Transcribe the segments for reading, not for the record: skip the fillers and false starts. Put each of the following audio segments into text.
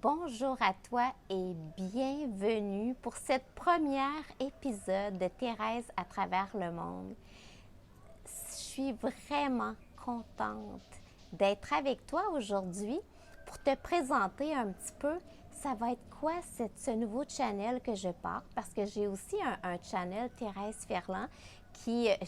Bonjour à toi et bienvenue pour cette première épisode de Thérèse à travers le monde. Je suis vraiment contente d'être avec toi aujourd'hui pour te présenter un petit peu ça va être quoi ce nouveau channel que je pars parce que j'ai aussi un channel Thérèse Ferland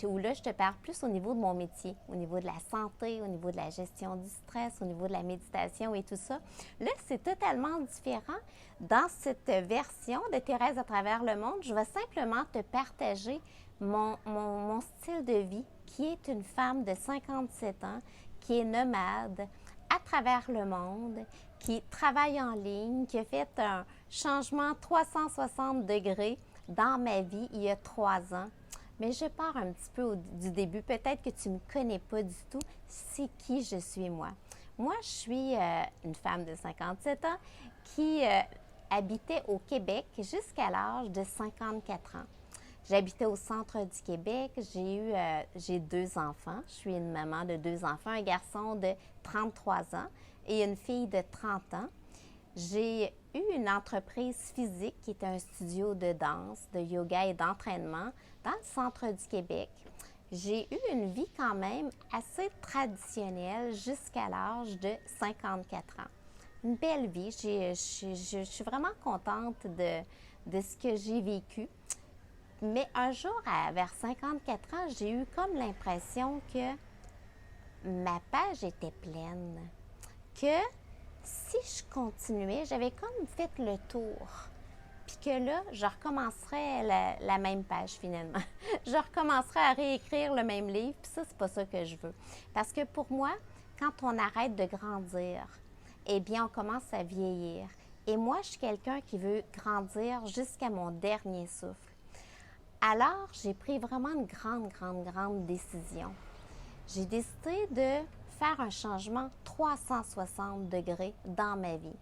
où là je te parle plus au niveau de mon métier, au niveau de la santé, au niveau de la gestion du stress, au niveau de la méditation et tout ça. Là, c'est totalement différent. Dans cette version de Thérèse à travers le monde, je vais simplement te partager mon style de vie qui est une femme de 57 ans, qui est nomade à travers le monde, qui travaille en ligne, qui a fait un changement 360 degrés dans ma vie il y a 3 ans. Mais je pars un petit peu du début. Peut-être que tu ne me connais pas du tout. C'est qui je suis moi. Moi, je suis une femme de 57 ans qui habitait au Québec jusqu'à l'âge de 54 ans. J'habitais au centre du Québec. J'ai 2 enfants. Je suis une maman de 2 enfants, un garçon de 33 ans et une fille de 30 ans. J'ai eu une entreprise physique qui est un studio de danse, de yoga et d'entraînement dans le centre du Québec. J'ai eu une vie quand même assez traditionnelle jusqu'à l'âge de 54 ans. Une belle vie. Je suis vraiment contente de ce que j'ai vécu. Mais un jour, vers 54 ans, j'ai eu comme l'impression que ma page était pleine. Que si je continuais, j'avais comme fait le tour. Puis que là, je recommencerais la même page finalement. Je recommencerais à réécrire le même livre. Puis ça, c'est pas ça que je veux. Parce que pour moi, quand on arrête de grandir, eh bien, on commence à vieillir. Et moi, je suis quelqu'un qui veut grandir jusqu'à mon dernier souffle. Alors, j'ai pris vraiment une grande décision. J'ai décidé de faire un changement 360 degrés dans ma vie,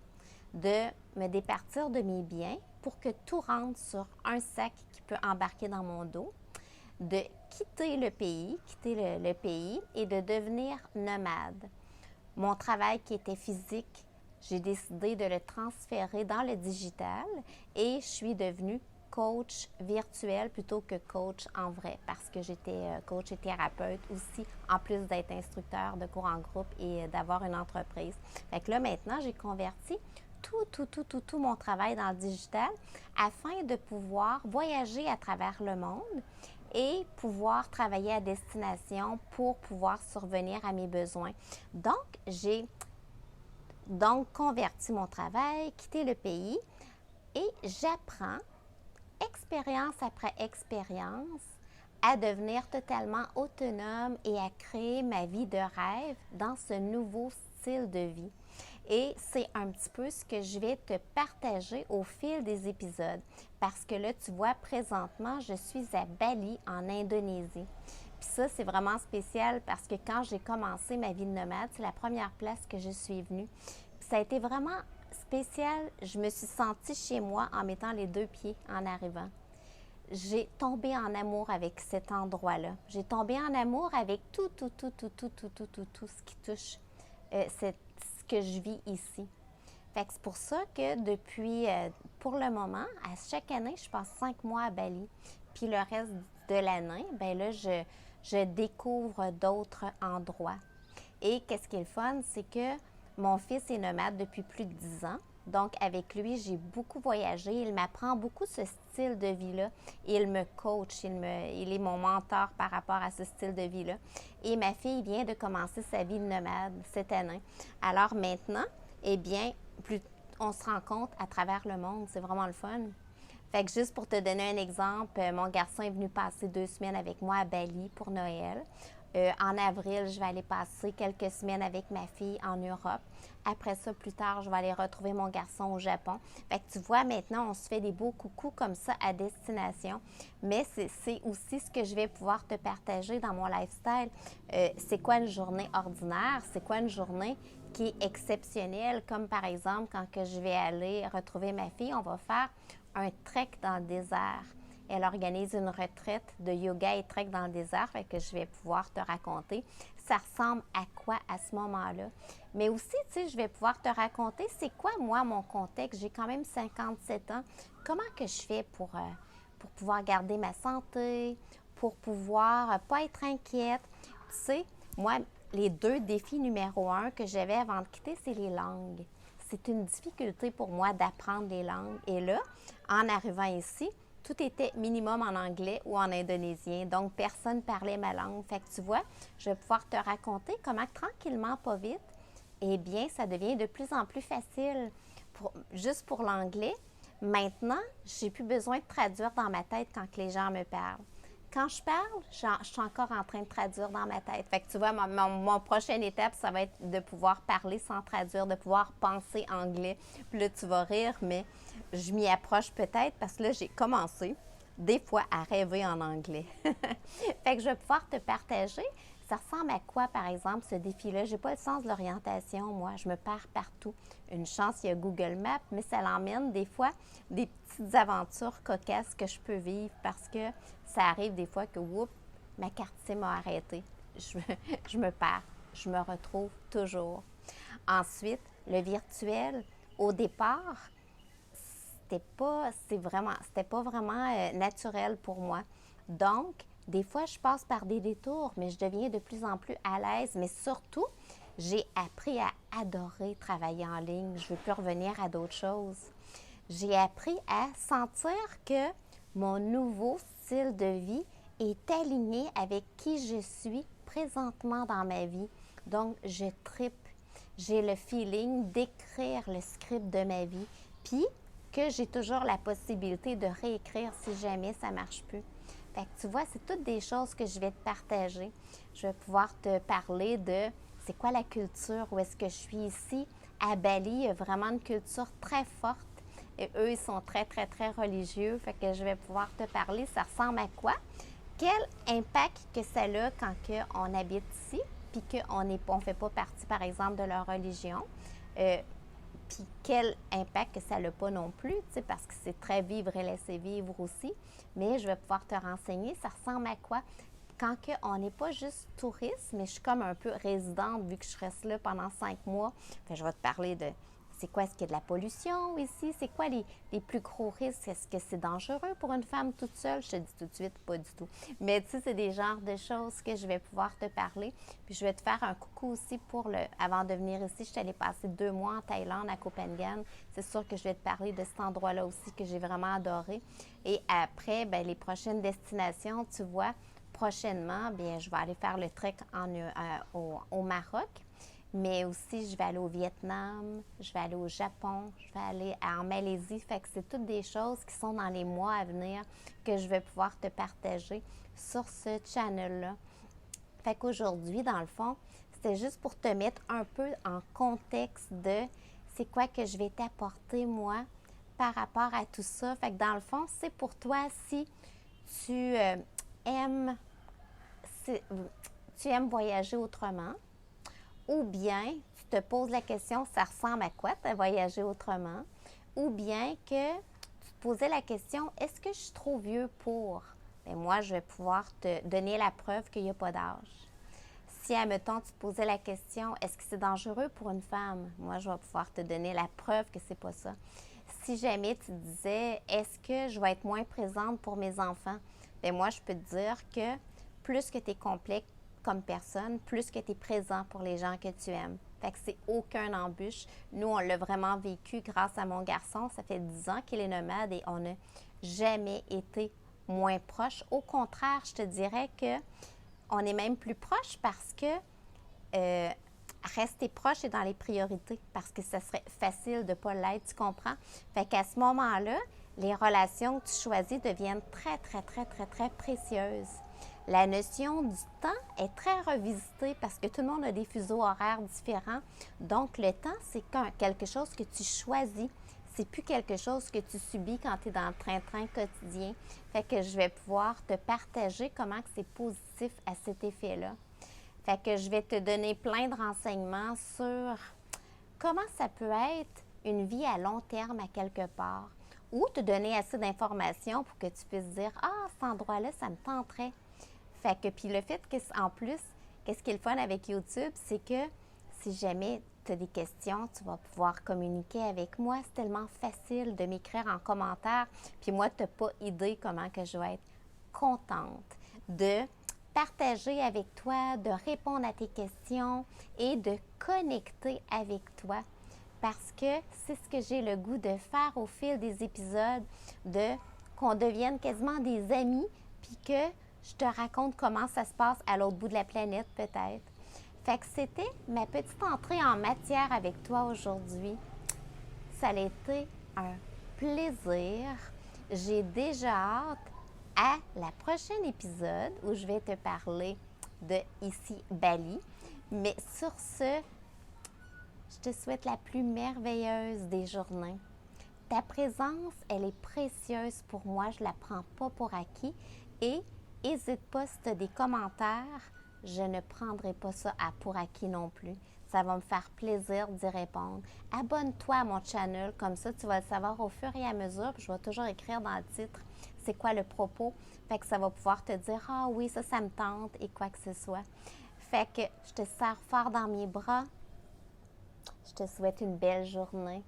de me départir de mes biens pour que tout rentre sur un sac qui peut embarquer dans mon dos, de quitter le pays et de devenir nomade. Mon travail qui était physique, j'ai décidé de le transférer dans le digital et je suis devenue coach virtuel plutôt que coach en vrai parce que j'étais coach et thérapeute aussi, en plus d'être instructeur de cours en groupe et d'avoir une entreprise. Fait que là, maintenant, j'ai converti tout mon travail dans le digital afin de pouvoir voyager à travers le monde et pouvoir travailler à destination pour pouvoir survenir à mes besoins. Donc, j'ai converti mon travail, quitté le pays et j'apprends expérience après expérience à devenir totalement autonome et à créer ma vie de rêve dans ce nouveau style de vie. Et c'est un petit peu ce que je vais te partager au fil des épisodes. Parce que là, tu vois, présentement, je suis à Bali, en Indonésie. Puis ça, c'est vraiment spécial parce que quand j'ai commencé ma vie de nomade, c'est la première place que je suis venue. Puis ça a été vraiment spécial. Je me suis sentie chez moi en mettant les 2 pieds en arrivant. J'ai tombé en amour avec cet endroit-là. J'ai tombé en amour avec tout ce qui touche ce que je vis ici. Fait que c'est pour ça que depuis, pour le moment, à chaque année, je passe 5 mois à Bali. Puis le reste de l'année, ben là, je découvre d'autres endroits. Et qu'est-ce qui est le fun, c'est que mon fils est nomade depuis plus de 10 ans. Donc, avec lui, j'ai beaucoup voyagé. Il m'apprend beaucoup ce style de vie-là. Il me coach. Il est mon mentor par rapport à ce style de vie-là. Et ma fille vient de commencer sa vie de nomade cette année. Alors maintenant, eh bien, on se rencontre à travers le monde. C'est vraiment le fun. Fait que juste pour te donner un exemple, mon garçon est venu passer 2 semaines avec moi à Bali pour Noël. En avril, je vais aller passer quelques semaines avec ma fille en Europe. Après ça, plus tard, je vais aller retrouver mon garçon au Japon. Fait que tu vois, maintenant, on se fait des beaux coucous comme ça à destination. Mais c'est aussi ce que je vais pouvoir te partager dans mon lifestyle. C'est quoi une journée ordinaire? C'est quoi une journée qui est exceptionnelle? Comme par exemple, quand que je vais aller retrouver ma fille, on va faire un trek dans le désert. Elle organise une retraite de yoga et trek dans le désert, fait que je vais pouvoir te raconter ça ressemble à quoi à ce moment-là. Mais aussi, tu sais, je vais pouvoir te raconter c'est quoi, moi, mon contexte. J'ai quand même 57 ans. Comment que je fais pour pouvoir garder ma santé, pour pouvoir pas être inquiète. Tu sais, moi, les deux défis numéro un que j'avais avant de quitter, c'est les langues. C'est une difficulté pour moi d'apprendre les langues. Et là, en arrivant ici, tout était minimum en anglais ou en indonésien. Donc, personne parlait ma langue. Fait que tu vois, je vais pouvoir te raconter comment tranquillement, pas vite, eh bien, ça devient de plus en plus facile juste pour l'anglais. Maintenant, j'ai plus besoin de traduire dans ma tête quand les gens me parlent. Quand je parle, je suis encore en train de traduire dans ma tête. Fait que tu vois, mon prochaine étape, ça va être de pouvoir parler sans traduire, de pouvoir penser anglais. Puis là, tu vas rire, mais je m'y approche peut-être parce que là, j'ai commencé des fois à rêver en anglais. Fait que je vais pouvoir te partager. Ça ressemble à quoi, par exemple, ce défi-là? J'ai pas le sens de l'orientation, moi. Je me perds partout. Une chance, il y a Google Maps, mais ça l'emmène des fois des petites aventures cocasses que je peux vivre parce que ça arrive des fois que, oups, ma carte SIM m'a arrêté. Je me perds. Je me retrouve toujours. Ensuite, le virtuel, au départ, c'était pas vraiment naturel pour moi. Donc, des fois, je passe par des détours, mais je deviens de plus en plus à l'aise. Mais surtout, j'ai appris à adorer travailler en ligne. Je ne veux plus revenir à d'autres choses. J'ai appris à sentir que mon nouveau style de vie est aligné avec qui je suis présentement dans ma vie. Donc, je tripe. J'ai le feeling d'écrire le script de ma vie. Puis, que j'ai toujours la possibilité de réécrire si jamais ça ne marche plus. Fait que tu vois, c'est toutes des choses que je vais te partager. Je vais pouvoir te parler de c'est quoi la culture, où est-ce que je suis ici. À Bali, il y a vraiment une culture très forte. Et eux, ils sont très, très, très religieux. Fait que je vais pouvoir te parler, ça ressemble à quoi? Quel impact que ça a quand on habite ici, puis qu'on ne fait pas partie, par exemple, de leur religion. Puis quel impact que ça n'a pas non plus, parce que c'est très vivre et laisser vivre aussi. Mais je vais pouvoir te renseigner, ça ressemble à quoi? Quand on n'est pas juste touriste, mais je suis comme un peu résidente vu que je reste là pendant 5 mois. Fait, je vais te parler de c'est quoi, est-ce qu'il y a de la pollution ici? C'est quoi les plus gros risques? Est-ce que c'est dangereux pour une femme toute seule? Je te dis tout de suite, pas du tout. Mais tu sais, c'est des genres de choses que je vais pouvoir te parler. Puis je vais te faire un coucou aussi avant de venir ici. Je suis allée passer 2 mois en Thaïlande, à Koh Phangan. C'est sûr que je vais te parler de cet endroit-là aussi que j'ai vraiment adoré. Et après, bien, les prochaines destinations, tu vois, prochainement, bien, je vais aller faire le trek au Maroc. Mais aussi, je vais aller au Vietnam, je vais aller au Japon, je vais aller en Malaisie. Fait que c'est toutes des choses qui sont dans les mois à venir que je vais pouvoir te partager sur ce channel-là. Fait qu'aujourd'hui, dans le fond, c'était juste pour te mettre un peu en contexte de c'est quoi que je vais t'apporter, moi, par rapport à tout ça. Fait que dans le fond, c'est pour toi si tu aimes, tu aimes voyager autrement, ou bien tu te poses la question, ça ressemble à quoi de voyager autrement? Ou bien que tu te posais la question, est-ce que je suis trop vieux pour? Bien, moi, je vais pouvoir te donner la preuve qu'il n'y a pas d'âge. Si, admettons, tu te posais la question, est-ce que c'est dangereux pour une femme? Moi, je vais pouvoir te donner la preuve que c'est pas ça. Si jamais tu te disais, est-ce que je vais être moins présente pour mes enfants? Bien, moi, je peux te dire que plus que tu es complexe comme personne, plus que tu es présent pour les gens que tu aimes. Fait que c'est aucun embûche. Nous, on l'a vraiment vécu grâce à mon garçon. Ça fait 10 ans qu'il est nomade et on n'a jamais été moins proches. Au contraire, je te dirais que on est même plus proches parce que rester proche est dans les priorités parce que ça serait facile de ne pas l'être, tu comprends? Fait qu'à ce moment-là, les relations que tu choisis deviennent très, très, très, très, très précieuses. La notion du temps est très revisitée parce que tout le monde a des fuseaux horaires différents. Donc, le temps, c'est quelque chose que tu choisis. C'est plus quelque chose que tu subis quand tu es dans le train-train quotidien. Fait que je vais pouvoir te partager comment c'est positif à cet effet-là. Fait que je vais te donner plein de renseignements sur comment ça peut être une vie à long terme à quelque part. ou te donner assez d'informations pour que tu puisses dire « Ah, cet endroit-là, ça me tenterait. » Fait que, puis le fait qu'en plus, qu'est-ce qui est le fun avec YouTube, c'est que si jamais tu as des questions, tu vas pouvoir communiquer avec moi. C'est tellement facile de m'écrire en commentaire. Puis moi, tu n'as pas idée comment que je vais être contente de partager avec toi, de répondre à tes questions et de connecter avec toi. Parce que c'est ce que j'ai le goût de faire au fil des épisodes, qu'on devienne quasiment des amis, puis que je te raconte comment ça se passe à l'autre bout de la planète peut-être. Fait que c'était ma petite entrée en matière avec toi aujourd'hui. Ça a été un plaisir. J'ai déjà hâte à la prochaine épisode où je vais te parler de ici Bali. Mais sur ce, je te souhaite la plus merveilleuse des journées. Ta présence, elle est précieuse pour moi, je ne la prends pas pour acquis. Et n'hésite pas si tu as des commentaires, je ne prendrai pas ça pour acquis non plus. Ça va me faire plaisir d'y répondre. Abonne-toi à mon channel, comme ça tu vas le savoir au fur et à mesure. Puis je vais toujours écrire dans le titre c'est quoi le propos. Fait que ça va pouvoir te dire ah oui, ça me tente et quoi que ce soit. Fait que je te serre fort dans mes bras. Je te souhaite une belle journée.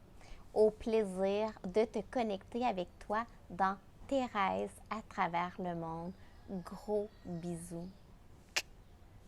Au plaisir de te connecter avec toi dans Thérèse à travers le monde. Gros bisous.